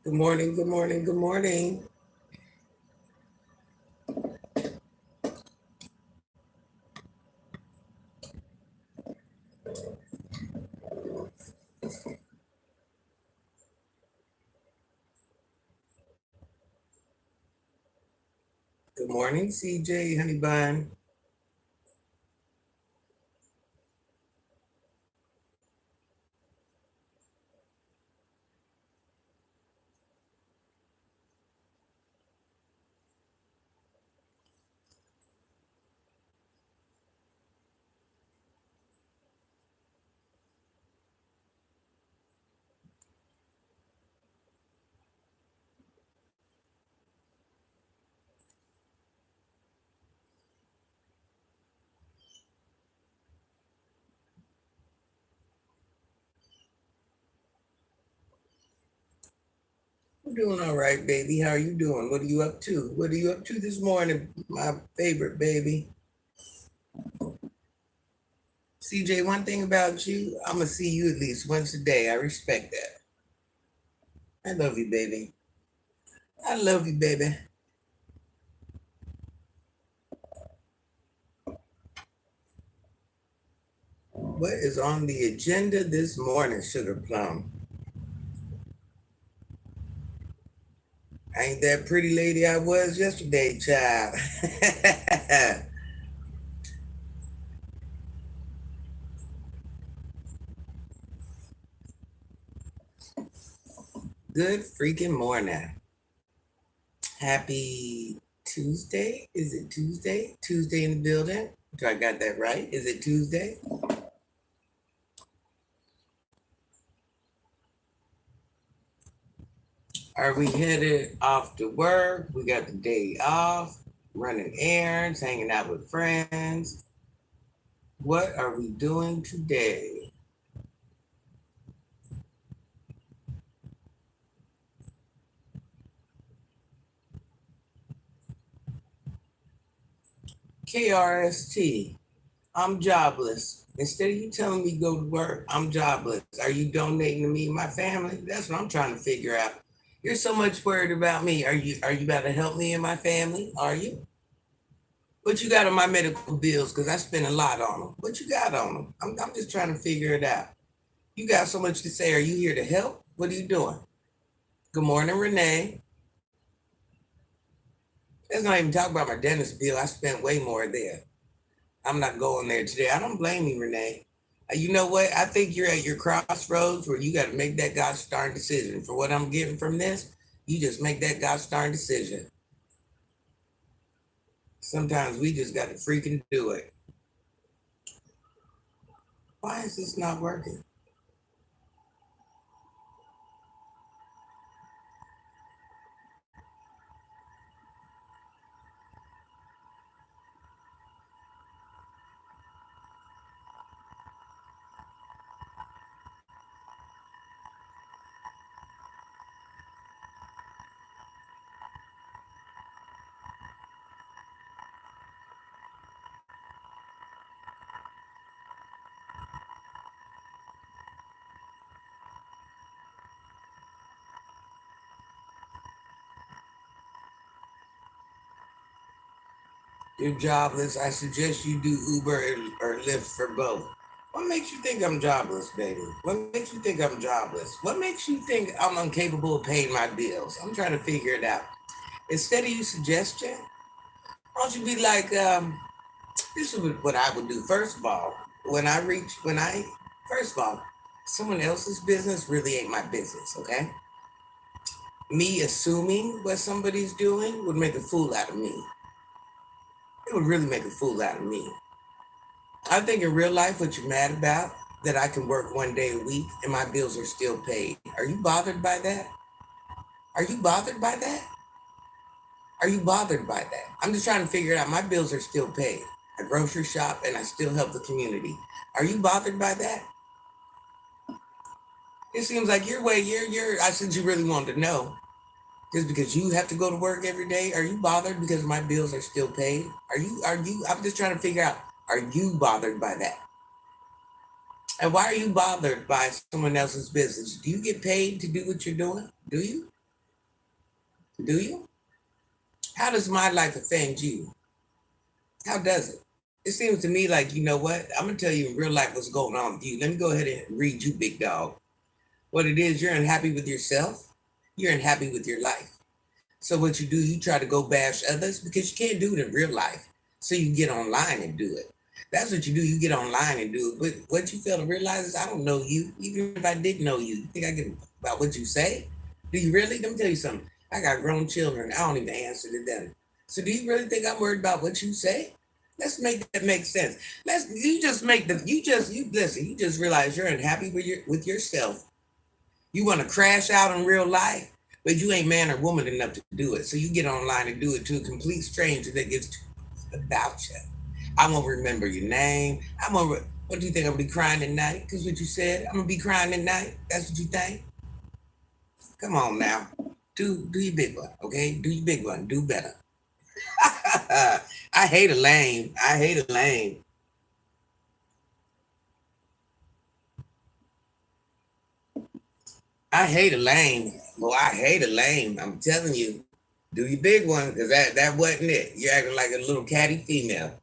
Good morning, good morning, good morning. Good morning, CJ, honey bun. I'm doing all right, baby. How are you doing? What are you up to? What are you up to this morning, my favorite baby? CJ, one thing about you, I'm gonna see you at least once a day. I respect that. I love you, baby. I love you, baby. What is on the agenda this morning, Sugar Plum? I ain't that pretty lady I was yesterday, child. Good freaking morning. Happy Tuesday. Is it Tuesday? Tuesday in the building. Do I got that right? Is it Tuesday? Are we headed off to work? We got the day off, running errands, hanging out with friends. What are we doing today? KRST. I'm jobless. Instead of you telling me go to work, I'm jobless. Are you donating to me and my family? That's what I'm trying to figure out. You're so much worried about me. Are you about to help me and my family? Are you? What you got on my medical bills? Because I spend a lot on them. What you got on them? I'm just trying to figure it out. You got so much to say. Are you here to help? What are you doing? Good morning, Renee. Let's not even talk about my dentist bill. I spent way more there. I'm not going there today. I don't blame you, Renee. You know what? I think you're at your crossroads where you got to make that gosh darn decision. For what I'm getting from this, you just make that gosh darn decision. Sometimes we just got to freaking do it. Why is this not working? You're jobless. I suggest you do Uber or Lyft for both. What makes you think I'm jobless, baby? What makes you think I'm jobless? What makes you think I'm incapable of paying my bills? I'm trying to figure it out. Instead of you suggestion, why don't you be like, this is what I would do. First of all, first of all, someone else's business really ain't my business, okay? Me assuming what somebody's doing would make a fool out of me. It would really make a fool out of me. I think in real life, what you're mad about, that I can work one day a week and my bills are still paid. Are you bothered by that? Are you bothered by that? Are you bothered by that? I'm just trying to figure it out. My bills are still paid. I grocery shop and I still help the community. Are you bothered by that? It seems like I said you really wanted to know. Just because you have to go to work every day, are you bothered because my bills are still paid? I'm just trying to figure out, are you bothered by that? And why are you bothered by someone else's business? Do you get paid to do what you're doing? Do you? Do you? How does my life offend you? How does it? It seems to me like, you know what? I'm going to tell you in real life what's going on with you. Let me go ahead and read you, big dog. What it is, you're unhappy with yourself. You're unhappy with your life. So what you do, you try to go bash others because you can't do it in real life. So you get online and do it. That's what you do. You get online and do it. But what you fail to realize is I don't know you. Even if I did know you, you think I give about what you say? Do you really? Let me tell you something. I got grown children. I don't even answer to them. So do you really think I'm worried about what you say? Let's make that make sense. Let's you just make the you listen, you just realize you're unhappy with yourself. You want to crash out in real life, but you ain't man or woman enough to do it. So you get online and do it to a complete stranger that gives two about you. I won't remember your name. What do you think? I'm gonna be crying tonight? Because what you said, I'm gonna be crying tonight. That's what you think? Come on now. Do your big one, okay? Do your big one. Do better. I hate a lame. I hate a lame. I hate a lame. Boy, I hate a lame. I'm telling you. Do your big one, because that wasn't it. You're acting like a little catty female.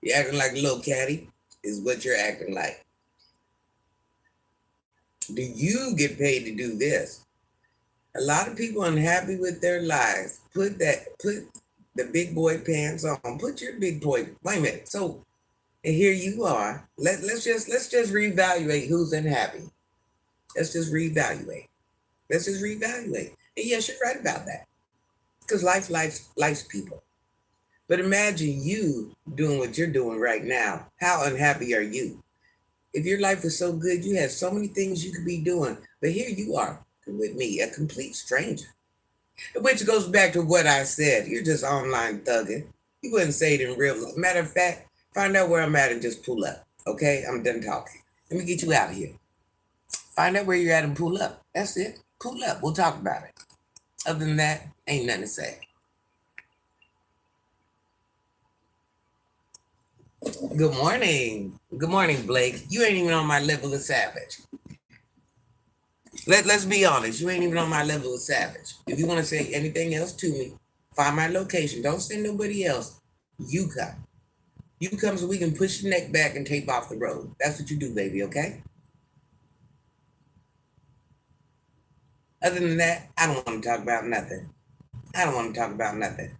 You're acting like a little catty, is what you're acting like. Do you get paid to do this? A lot of people unhappy with their lives. Put the big boy pants on. Put your big boy. Wait a minute. So and here you are. Let's just reevaluate who's unhappy. Let's just reevaluate. Let's just reevaluate. And yes, you're right about that. Because life's people. But imagine you doing what you're doing right now. How unhappy are you? If your life was so good, you had so many things you could be doing. But here you are with me, a complete stranger. Which goes back to what I said. You're just online thugging. You wouldn't say it in real life. Matter of fact, find out where I'm at and just pull up. Okay? I'm done talking. Let me get you out of here. Find out where you're at and pull up. That's it. Pull up. We'll talk about it. Other than that, ain't nothing to say. Good morning. Good morning, Blake. You ain't even on my level of savage. Let's be honest. You ain't even on my level of savage. If you want to say anything else to me, find my location. Don't send nobody else. You come. You come so we can push your neck back and tape off the road. That's what you do, baby, okay? Other than that, I don't want to talk about nothing. I don't want to talk about nothing.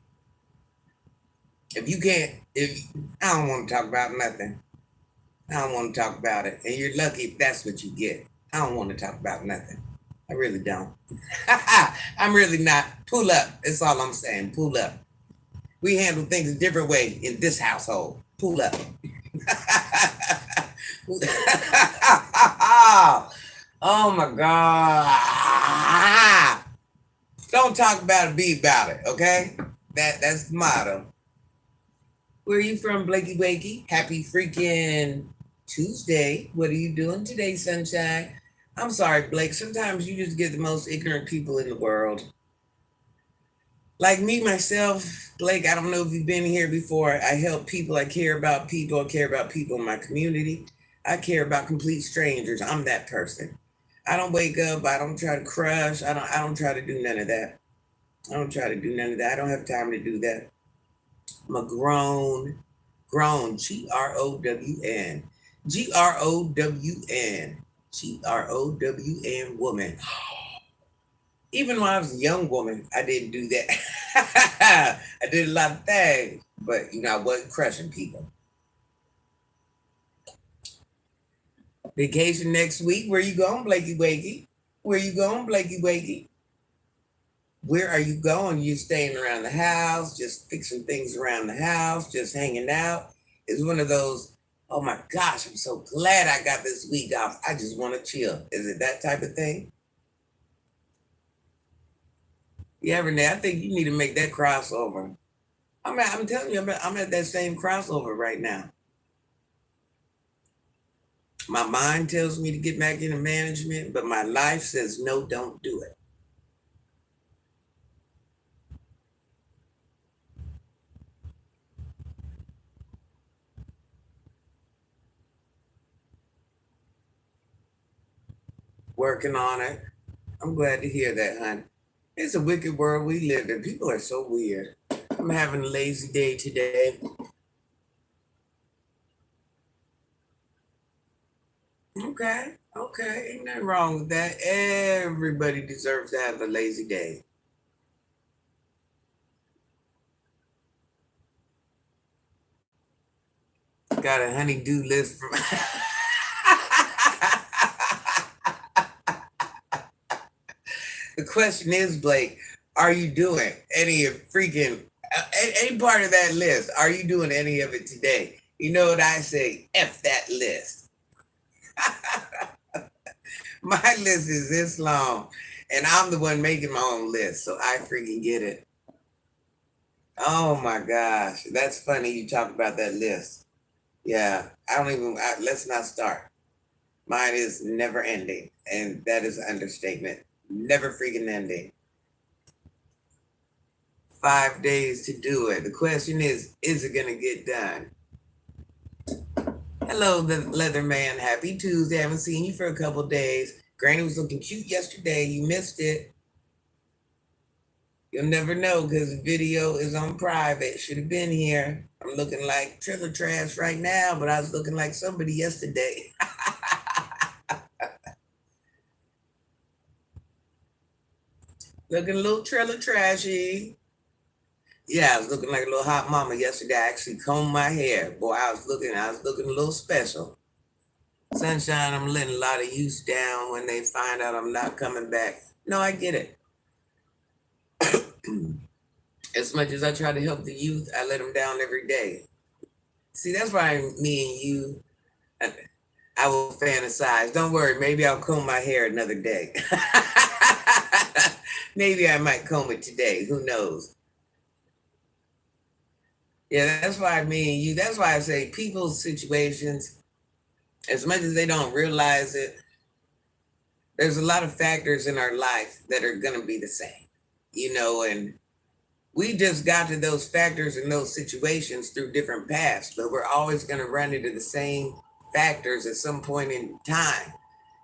If you can't, if I don't want to talk about nothing. I don't want to talk about it. And you're lucky if that's what you get. I don't want to talk about nothing. I really don't. I'm really not. Pull up. That's all I'm saying. Pull up. We handle things a different way in this household. Pull up. Oh my God. Don't talk about it, be about it, okay? That's the motto. Where are you from, Blakey Wakey? Happy freaking Tuesday. What are you doing today, sunshine? I'm sorry, Blake. Sometimes you just get the most ignorant people in the world. Like me, myself, Blake, I don't know if you've been here before. I help people. I care about people. I care about people in my community. I care about complete strangers. I'm that person. I don't wake up. I don't try to crush. I don't try to do none of that. I don't try to do none of that. I don't have time to do that. I'm a grown, Grown, Grown woman. Even when I was a young woman, I didn't do that. I did a lot of things, but I wasn't crushing people. Vacation next week. Where you going, Blakey Wakey? Where you going, Blakey Wakey? Where are you going? You staying around the house, just fixing things around the house, just hanging out? It's one of those, oh my gosh, I'm so glad I got this week off. I just want to chill. Is it that type of thing? Yeah, Renee, I think you need to make that crossover. I'm telling you, I'm at that same crossover right now. My mind tells me to get back into management, but my life says no, don't do it. Working on it. I'm glad to hear that, hon. It's a wicked world we live in. People are so weird. I'm having a lazy day today. Okay, okay, ain't nothing wrong with that. Everybody deserves to have a lazy day. Got a honey-do list from. The question is, Blake, are you doing any of freaking any part of that list? Are you doing any of it today? You know what I say? F that list. My list is this long, and I'm the one making my own list, so I freaking get it. Oh my gosh, that's funny. You talk about that list. Yeah, I don't even. Let's not start. Mine is never ending, and that is an understatement. Never freaking ending. 5 days to do it. The question is it gonna get done? Hello, the leather man. Happy Tuesday. I haven't seen you for a couple days. Granny was looking cute yesterday. You missed it. You'll never know because the video is on private. Should have been here. I'm looking like trailer trash right now, but I was looking like somebody yesterday. Looking a little trailer trashy. Yeah, I was looking like a little hot mama yesterday. I actually combed my hair. Boy, I was looking a little special. Sunshine, I'm letting a lot of youth down when they find out I'm not coming back. No, I get it. As much as I try to help the youth, I let them down every day. See, that's why me and you, I will fantasize. Don't worry, maybe I'll comb my hair another day. Maybe I might comb it today. Who knows? Yeah, that's why me and you, that's why I say people's situations, as much as they don't realize it, there's a lot of factors in our life that are going to be the same, and we just got to those factors and those situations through different paths, but we're always going to run into the same factors at some point in time.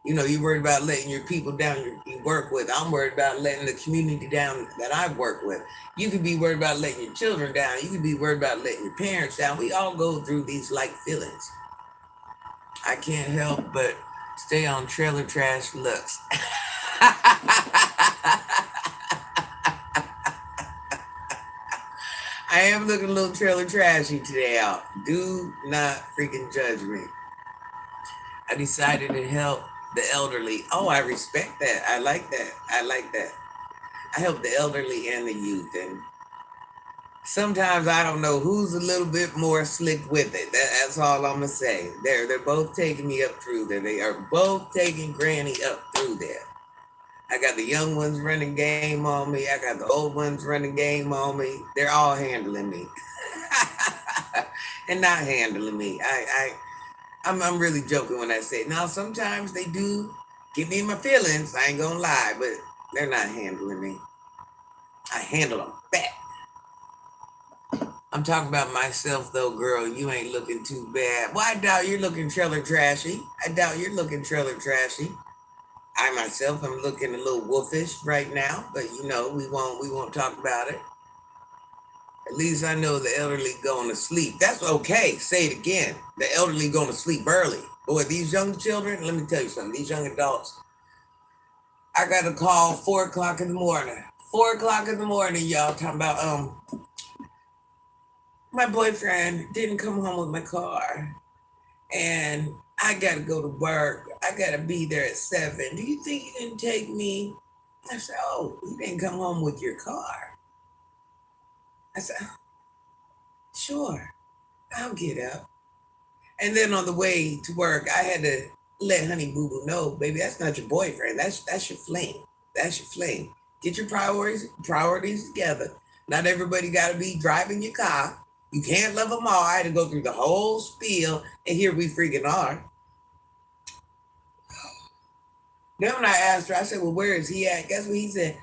You're worried about letting your people down you work with. I'm worried about letting the community down that I work with. You could be worried about letting your children down. You could be worried about letting your parents down. We all go through these like feelings. I can't help but stay on trailer trash looks. I am looking a little trailer trashy today out. Do not freaking judge me. I decided to help the elderly. Oh, I respect that. I like that. I like that. I help the elderly and the youth. And sometimes I don't know who's a little bit more slick with it. That's all I'm gonna say. They're both taking me up through there. They are both taking Granny up through there. I got the young ones running game on me. I got the old ones running game on me. They're all handling me. And not handling me. I'm really joking when I say it. Now sometimes they do get me in my feelings. I ain't gonna lie, but they're not handling me. I handle them back. I'm talking about myself though, girl. You ain't looking too bad. Well, I doubt you're looking trailer trashy. I doubt you're looking trailer trashy. I myself am looking a little wolfish right now, but we won't talk about it. At least I know the elderly going to sleep. That's okay. Say it again. The elderly going to sleep early. Boy, these young children, let me tell you something. These young adults, I got a call 4 o'clock in the morning. 4 o'clock in the morning, y'all talking about my boyfriend didn't come home with my car, and I gotta go to work. I gotta be there at 7. Do you think you can take me? I said, oh, you didn't come home with your car. I said, sure, I'll get up. And then on the way to work, I had to let Honey Boo Boo know, baby, that's not your boyfriend. That's your flame. That's your flame. Get your priorities together. Not everybody got to be driving your car. You can't love them all. I had to go through the whole spiel, and here we freaking are. Then when I asked her, I said, well, where is he at? Guess what he said?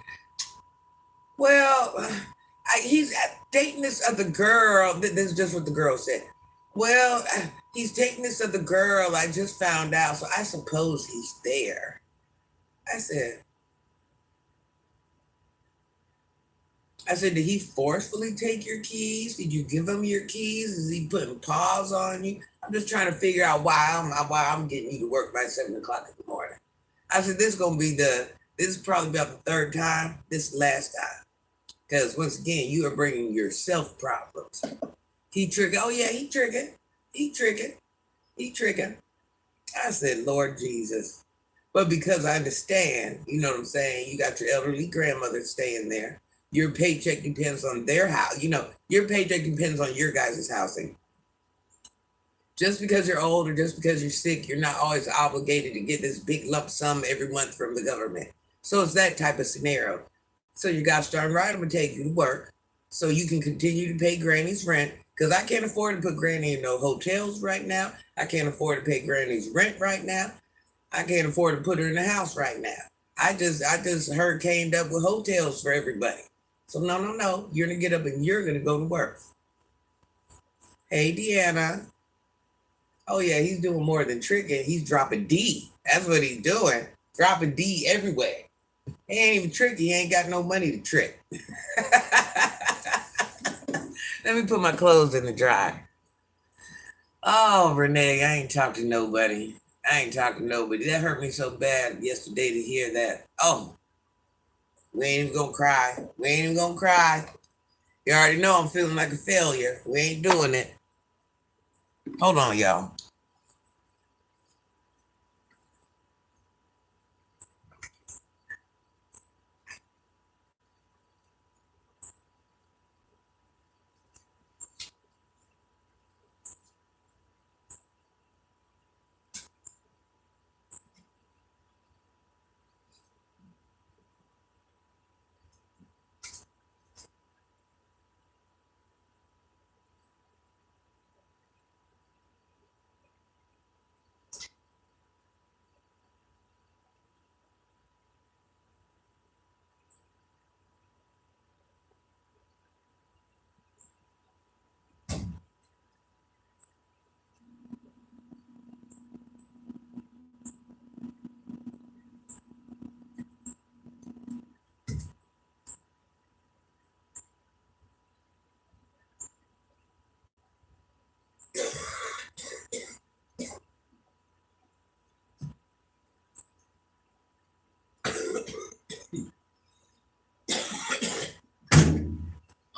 Well, he's dating this other girl. This is just what the girl said. Well, he's dating this other girl. I just found out, so I suppose he's there. I said, I said, did he forcefully take your keys? Did you give him your keys? Is he putting paws on you? I'm just trying to figure out why I'm getting you to work by 7 o'clock in the morning. I said, this is probably about the third time. This is the last time. Because once again, you are bringing yourself problems. He triggered. Oh yeah, he triggered. He triggered. He triggered. I said, Lord Jesus. But because I understand, you know what I'm saying? You got your elderly grandmother staying there. Your paycheck depends on their house. You know, your paycheck depends on your guys' housing. Just because you're old or just because you're sick, you're not always obligated to get this big lump sum every month from the government. So it's that type of scenario. So you got to start right. I'm going to take you to work so you can continue to pay Granny's rent because I can't afford to put Granny in no hotels right now. I can't afford to pay Granny's rent right now. I can't afford to put her in the house right now. I just hurricaned up with hotels for everybody. So no. You're gonna get up and you're gonna go to work. Hey Deanna. Oh yeah, he's doing more than tricking. He's dropping D. That's what he's doing. Dropping D everywhere. He ain't even tricky. He ain't got no money to trick. Let me put my clothes in the dryer. Oh, Renee, I ain't talked to nobody. That hurt me so bad yesterday to hear that. Oh, we ain't even gonna cry. You already know I'm feeling like a failure. We ain't doing it. Hold on, y'all.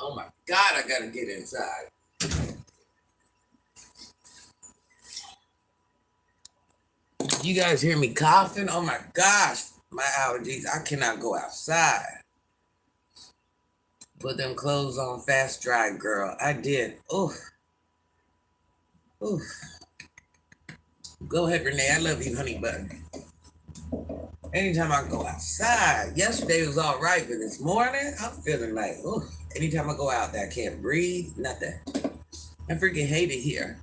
Oh my God, I gotta get inside. You guys hear me coughing? Oh my gosh, my allergies. I cannot go outside. Put them clothes on fast dry, girl. I did. Oh, oh. Go ahead, Renee. I love you, honey bun. Anytime I go outside, yesterday was all right, but this morning I'm feeling like, oh, anytime I go out there, I can't breathe, nothing. I freaking hate it here.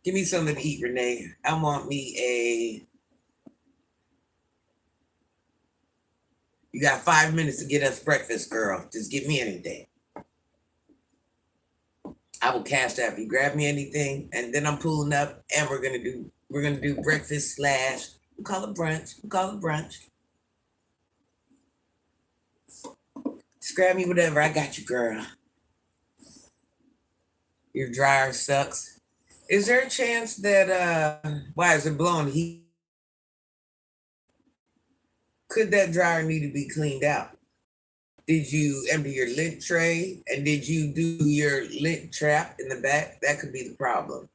Give me something to eat, Renee. I want me a. You got 5 minutes to get us breakfast, girl. Just give me anything. I will cash app you. Grab me anything, and then I'm pulling up, and we're gonna do breakfast slash. We call it brunch. Just grab me whatever. I got you, girl. Your dryer sucks. Is there a chance that why is it blowing heat? Could that dryer need to be cleaned out? Did you empty your lint tray and did you do your lint trap in the back? That could be the problem.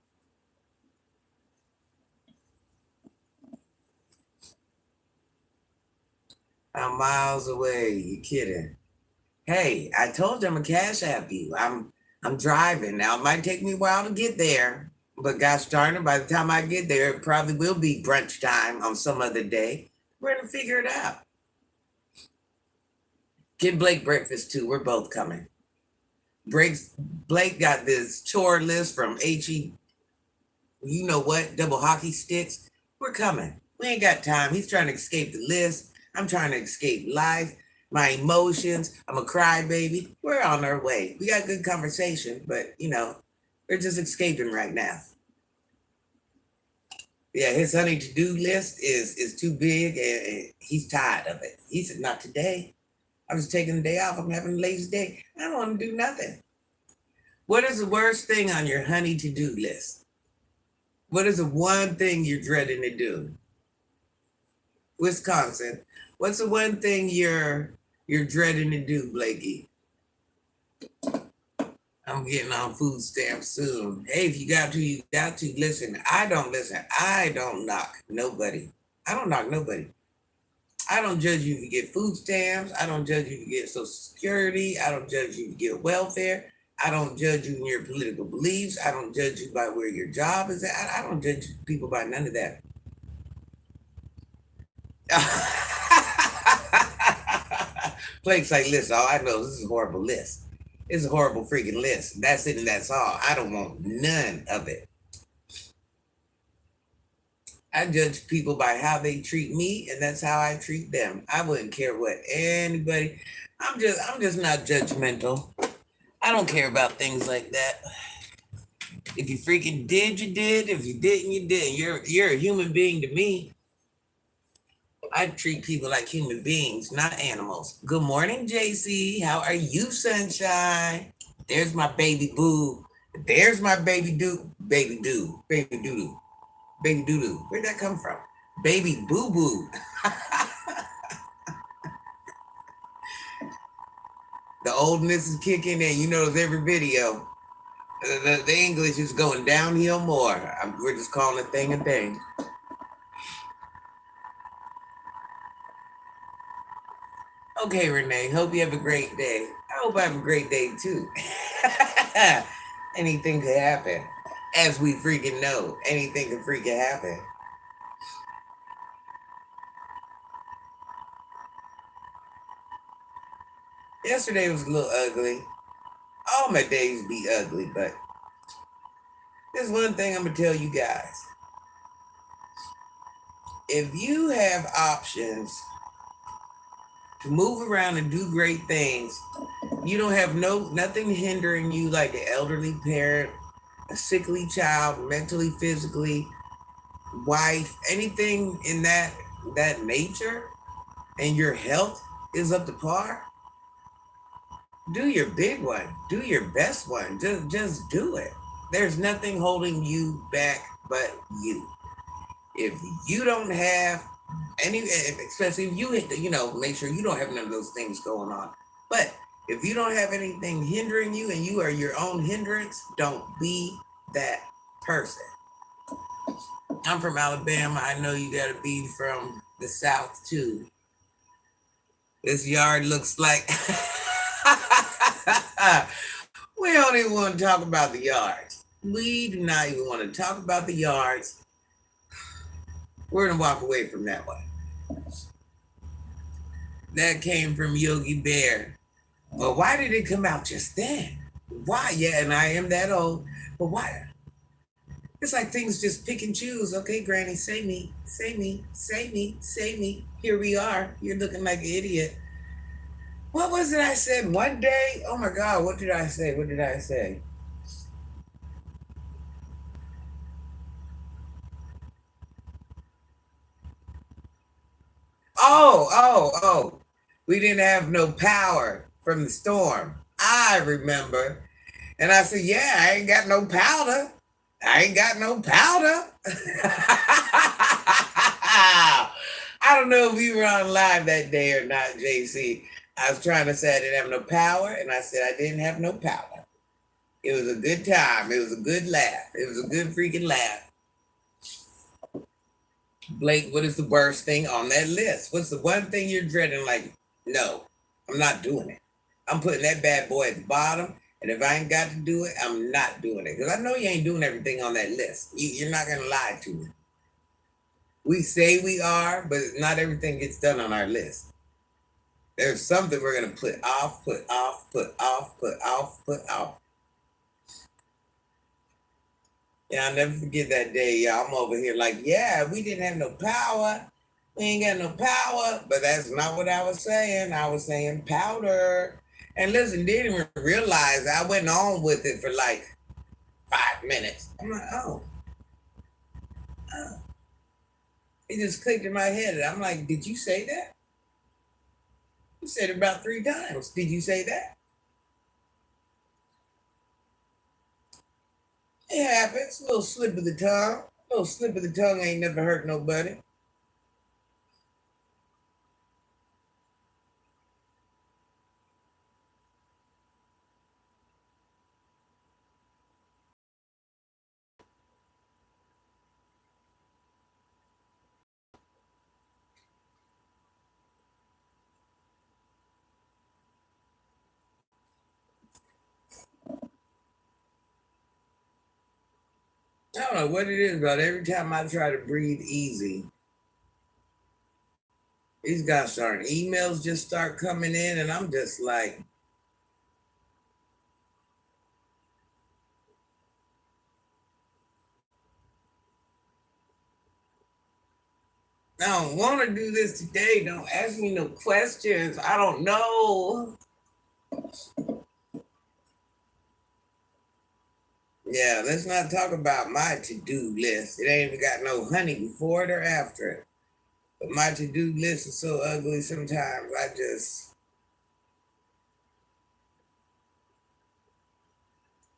I'm miles away. You kidding? Hey, I told you I'm a cash app you. I'm driving now. It might take me a while to get there, but gosh darn it, by the time I get there, it probably will be brunch time on some other day. We're gonna figure it out. Get Blake breakfast too. We're both coming. Blake got this chore list from HE. You know what? Double hockey sticks. We're coming. We ain't got time. He's trying to escape the list. I'm trying to escape life, my emotions. I'm a crybaby. We're on our way. We got good conversation, but we're just escaping right now. Yeah, his honey to do list is too big, and he's tired of it. He said, "Not today. I'm just taking the day off. I'm having a lazy day. I don't want to do nothing." What is the worst thing on your honey to do list? What is the one thing you're dreading to do? Wisconsin. What's the one thing you're dreading to do, Blakey? I'm getting on food stamps soon. Hey, if you got to, you got to. Listen, I don't listen. I don't knock nobody. I don't knock nobody. I don't judge you if you get food stamps. I don't judge you if you get Social Security. I don't judge you if you get welfare. I don't judge you in your political beliefs. I don't judge you by where your job is at. I don't judge people by none of that. Blake's like, listen, all I know is this is a horrible list. It's a horrible freaking list. That's it and that's all. I don't want none of it. I judge people by how they treat me, and that's how I treat them. I wouldn't care what anybody. I'm just not judgmental. I don't care about things like that. If you freaking did, you did. If you didn't, you didn't. You're a human being to me. I treat people like human beings, not animals. Good morning, JC. How are you, sunshine? There's my baby boo. There's my baby doo. Baby doo. Baby doo doo. Baby doo doo. Where'd that come from? Baby boo boo. The oldness is kicking in. You notice every video. The English is going downhill more. We're just calling a thing a thing. Okay, Renee. Hope you have a great day. I hope I have a great day too. Anything could happen. As we freaking know, anything could freaking happen. Yesterday was a little ugly. All my days be ugly, but there's one thing I'm gonna tell you guys. If you have options to move around and do great things, you don't have nothing hindering you like an elderly parent, a sickly child, mentally, physically, wife, anything in that nature, and your health is up to par. Do your big one. Do your best one. Just do it. There's nothing holding you back but you. If you don't have any, especially if make sure you don't have none of those things going on. But if you don't have anything hindering you and you are your own hindrance, don't be that person. I'm from Alabama. I know you got to be from the South too. This yard looks like we don't even want to talk about the yards. We do not even want to talk about the yards. We're going to walk away from that one. That came from Yogi Bear. Well, why did it come out just then? Why? Yeah, and I am that old. But why? It's like things just pick and choose. Okay, Granny, say me, say me, say me, say me. Here we are. You're looking like an idiot. What was it I said one day? Oh my God, what did I say? What did I say? Oh. We didn't have no power from the storm. I remember. And I said, yeah, I ain't got no powder. I ain't got no powder. I don't know if you were on live that day or not, JC. I was trying to say I didn't have no power, and I said I didn't have no powder. It was a good time. It was a good laugh. It was a good freaking laugh. Blake, what is the worst thing on that list? What's the one thing you're dreading? Like, no, I'm not doing it. I'm putting that bad boy at the bottom. And if I ain't got to do it, I'm not doing it. Because I know you ain't doing everything on that list. You're not going to lie to me. We say we are, but not everything gets done on our list. There's something we're going to put off, put off, put off, put off, put off. Yeah, I'll never forget that day, y'all. I'm over here like, yeah, we didn't have no power. We ain't got no power. But that's not what I was saying. I was saying powder. And listen, didn't even realize I went on with it for like 5 minutes. I'm like, oh. It just clicked in my head. And I'm like, did you say that? You said it about 3 times. Did you say that? It happens. A little slip of the tongue. A little slip of the tongue ain't never hurt nobody. I don't know what it is, but every time I try to breathe easy, these guys starting emails just start coming in, and I'm just like, I don't want to do this today. Don't ask me no questions. I don't know. Yeah, let's not talk about my to-do list. It ain't even got no honey before it or after it. But my to-do list is so ugly sometimes.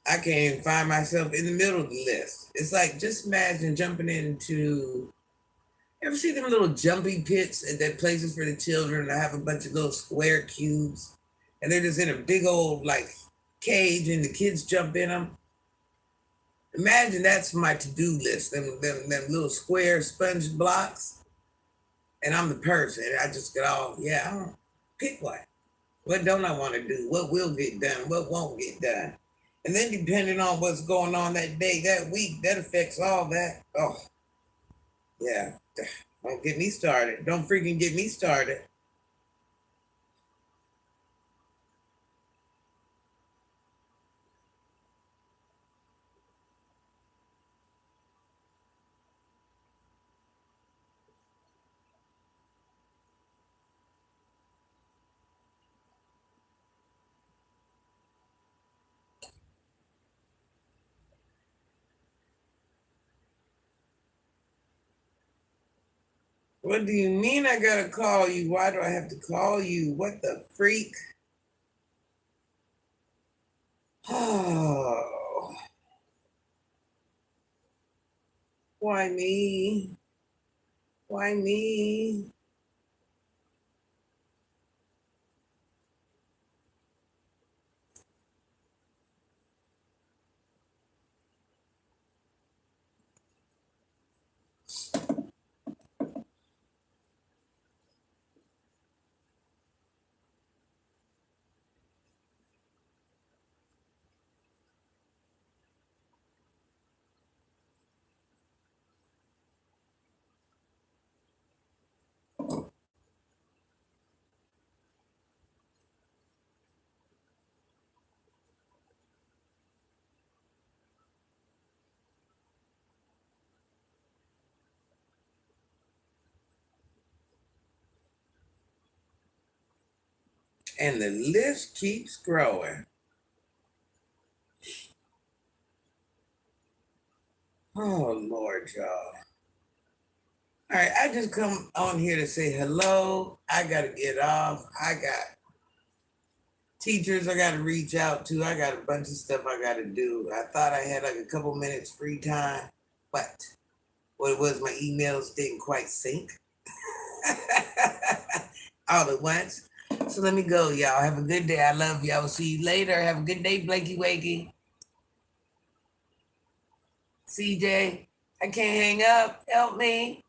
I can't even find myself in the middle of the list. It's like, just imagine jumping into, ever see them little jumping pits at that places for the children that have a bunch of little square cubes, and they're just in a big old like cage, and the kids jump in them. Imagine that's my to-do list. Them little square sponge blocks, and I'm the person. I just get all, yeah, I don't pick one. What don't I want to do? What will get done? What won't get done? And then depending on what's going on that day, that week, that affects all that. Oh, yeah. Don't get me started. Don't freaking get me started. What do you mean I gotta call you? Why do I have to call you? What the freak? Oh, why me? Why me? And the list keeps growing. Oh Lord, y'all. All right, I just come on here to say hello. I gotta get off. I got teachers I gotta reach out to. I got a bunch of stuff I gotta do. I thought I had like a couple minutes free time, but what it was, my emails didn't quite sync all at once. So let me go, y'all. Have a good day. I love you. I will see you later. Have a good day, Blakey Wakey. CJ, I can't hang up. Help me.